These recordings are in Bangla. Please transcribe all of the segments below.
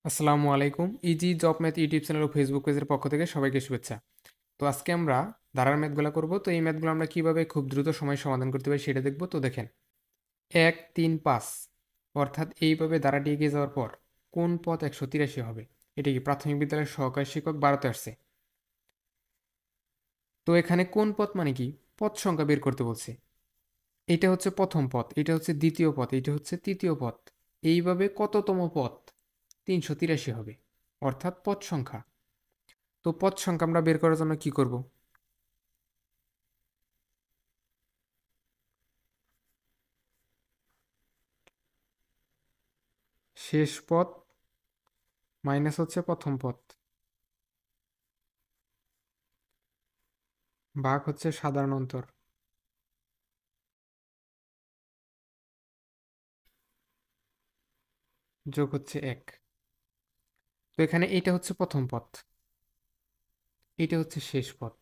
আসসালামু আলাইকুম। Easy job math YouTube channel ও ফেসবুক পেজের পক্ষ থেকে সবাইকে শুভেচ্ছা। তো আজকে আমরা ধারার ম্যাথগুলো করব। তো এই ম্যাথগুলো আমরা কিভাবে খুব দ্রুত সময় সমাধান করতে পারি সেটা দেখব। তো দেখেন, 1 3 5 অর্থাৎ এইভাবে ধারাটি এগিয়ে যাওয়ার পর কোন পদ 183 হবে? এটা কি প্রাথমিক বিদ্যালয়ের সহকারী শিক্ষক 12তে আসছে। তো এখানে কোন পদ মানে কি? পদ সংখ্যা বের করতে বলছে। এটা হচ্ছে প্রথম পদ, এটা হচ্ছে দ্বিতীয় পদ, এটা হচ্ছে তৃতীয় পদ। এইভাবে কততম পদ? 383 হবে, অর্থাৎ পদ সংখ্যা। তো পদ সংখ্যা আমরা বের করার জন্য কি করব? শেষ পদ মাইনাস হচ্ছে প্রথম পদ, ভাগ হচ্ছে সাধারণ অন্তর, যোগ হচ্ছে 1। তো এখানে এটা হচ্ছে প্রথম পদ, এটা হচ্ছে শেষ পদ।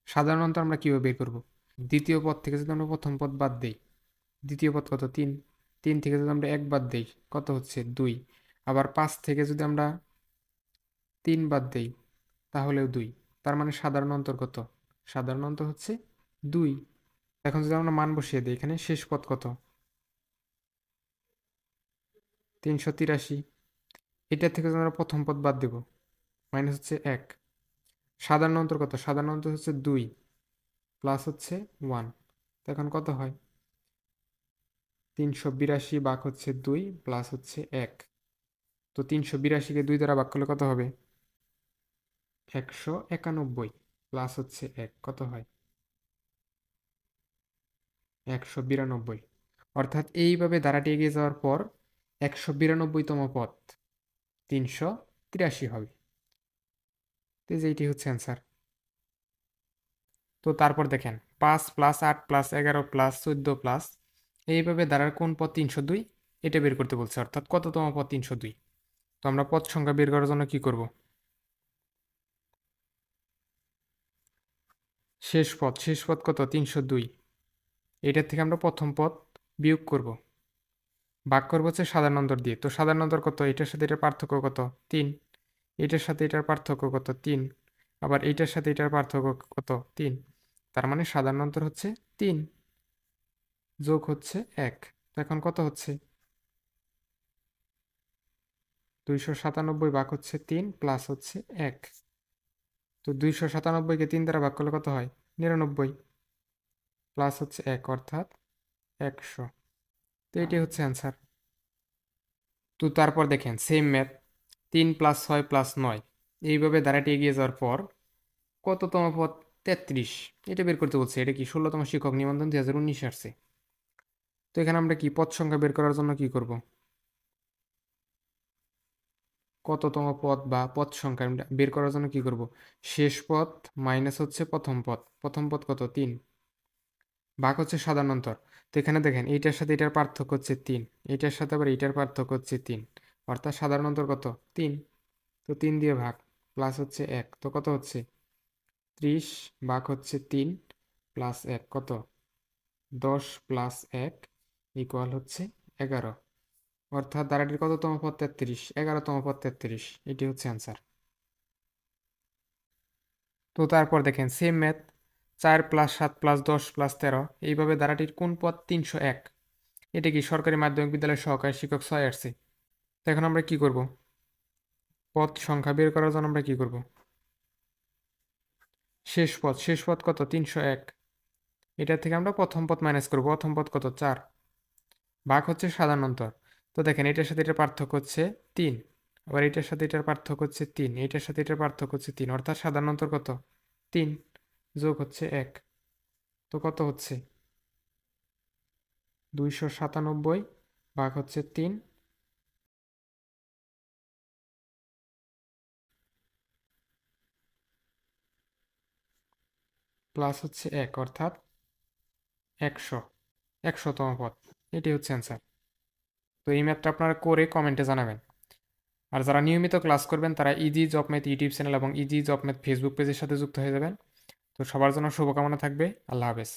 সাধারণ অন্তর আমরা কিভাবে বের করব? দ্বিতীয় পদ থেকে যদি আমরা প্রথম পদ বাদ দেই, দ্বিতীয় পদ কত? 3। 3 থেকে যদি আমরা 1 বাদ দেই, কত হচ্ছে? 2। আবার 5 থেকে যদি আমরা 3 বাদ দেই, তাহলেও 2। তার মানে সাধারণ অন্তর কত? সাধারণ অন্তর হচ্ছে 2। এখন যদি আমরা মান বসিয়ে দিই, এখানে শেষ পদ কত? 383। এটা থেকে যদি আমরা প্রথম পদ বাদ দেব, মাইনাস হচ্ছে 1। সাধারণ অন্তর কত? সাধারণ অন্তর হচ্ছে 2 প্লাস হচ্ছে 1। তো এখন কত হয়? 382 ভাগ হচ্ছে 2 প্লাস হচ্ছে 1। তো 382কে 2 দ্বারা ভাগ করলে কত হবে? 191 প্লাস হচ্ছে 1, কত হয়? 192। অর্থাৎ এইভাবে ধারাটি এগিয়ে যাওয়ার পর 192তম পদ 383 হবে। তো এই যে এইটি হচ্ছে অ্যান্সার। তো তারপর দেখেন, 5 প্লাস 8 প্লাস 11 প্লাস 14 প্লাস এইভাবে ধারার কোন পদ 302? এটা বের করতে বলছে, অর্থাৎ কততম পদ 302। তো আমরা পদ সংখ্যা বের করার জন্য কি করব? শেষ পদ কত? 302। এটার থেকে আমরা প্রথম পদ বিয়োগ করব, ভাগ করবো হচ্ছে সাধারণ অন্তর দিয়ে। তো সাধারণ অন্তর কত? এটার সাথে এটার পার্থক্য কত? 3। এটার সাথে এটার পার্থক্য কত? 3। আবার এইটার সাথে এটার পার্থক্য কত? 3। তার মানে সাধারণ অন্তর হচ্ছে 3, যোগ হচ্ছে 1। তো এখন কত হচ্ছে? 297 ভাগ হচ্ছে 3 প্লাস হচ্ছে 1। তো 297কে 3 দ্বারা ভাগ করলে কত হয়? 99 প্লাস হচ্ছে 1, অর্থাৎ 100। তো এটি হচ্ছে অ্যান্সার। তো তারপর দেখেন সেম ম্যাথ, 3 প্লাস 6 প্লাস 9 এইভাবে ধারাটি এগিয়ে যাওয়ার পর কততম পদ? 33। এটা বের করতে বলছে। এটা কি 16তম শিক্ষক নিবন্ধন 2019 আসছে। তো এখানে আমরা কি পদ সংখ্যা বের করার জন্য কি করব? কততম পদ বা পদ সংখ্যা বের করার জন্য কি করব? শেষ পদ মাইনাস হচ্ছে প্রথম পদ। প্রথম পদ কত? 3 ভাগ হচ্ছে সাধারণ অন্তর। তো এখানে দেখেন, এইটার সাথে এটার পার্থক্য হচ্ছে 3, এইটার সাথে আবার এইটার পার্থক্য হচ্ছে 3, অর্থাৎ সাধারণ অন্তর কত? 3। তো 3 দিয়ে ভাগ প্লাস হচ্ছে 1। তো কত হচ্ছে? 30 ভাগ হচ্ছে 3 প্লাস 1, কত? 10 প্লাস 1 ইকুয়াল হচ্ছে 11। অর্থাৎ ধারাটির কততম পদ? 33। 11তম পদ 33। এটি হচ্ছে অ্যান্সার। তো তারপর দেখেন same math, 4 plus 7 plus 10 plus 13 এইভাবে ধারাটির কোন পদ 301? এটা কি সরকারি মাধ্যমিক বিদ্যালয়ের সহকারী শিক্ষক 6 আসছে। তো এখন আমরা কি করব? পদ সংখ্যা বের করার জন্য আমরা কি করব? শেষ পদ কত? 301। এটা থেকে আমরা প্রথম পদ মাইনাস করব। প্রথম পদ কত? 4 ভাগ হচ্ছে সাধারণ অন্তর। তো দেখেন, এটার সাথে এটার পার্থক্য হচ্ছে 3, আবার এটার সাথে এটার পার্থক্য হচ্ছে 3, এটার সাথে এটার পার্থক্য হচ্ছে 3, অর্থাৎ সাধারণ অন্তর কত? 3 যোগ হচ্ছে 1। তো কত হচ্ছে? 297 ভাগ হচ্ছে 3 প্লাস হচ্ছে 1, অর্থাৎ 100। 100তম পদ। এটি হচ্ছে অ্যান্সার। তো এই ম্যাথটা আপনারা করে কমেন্টে জানাবেন। আর যারা নিয়মিত ক্লাস করবেন তারা easy job math YouTube channel এবং ইজি জব ম্যাথ ফেসবুক পেজের সাথে যুক্ত হয়ে যাবেন। তো সবার জন্য শুভকামনা থাকবে। আল্লাহ হাফেজ।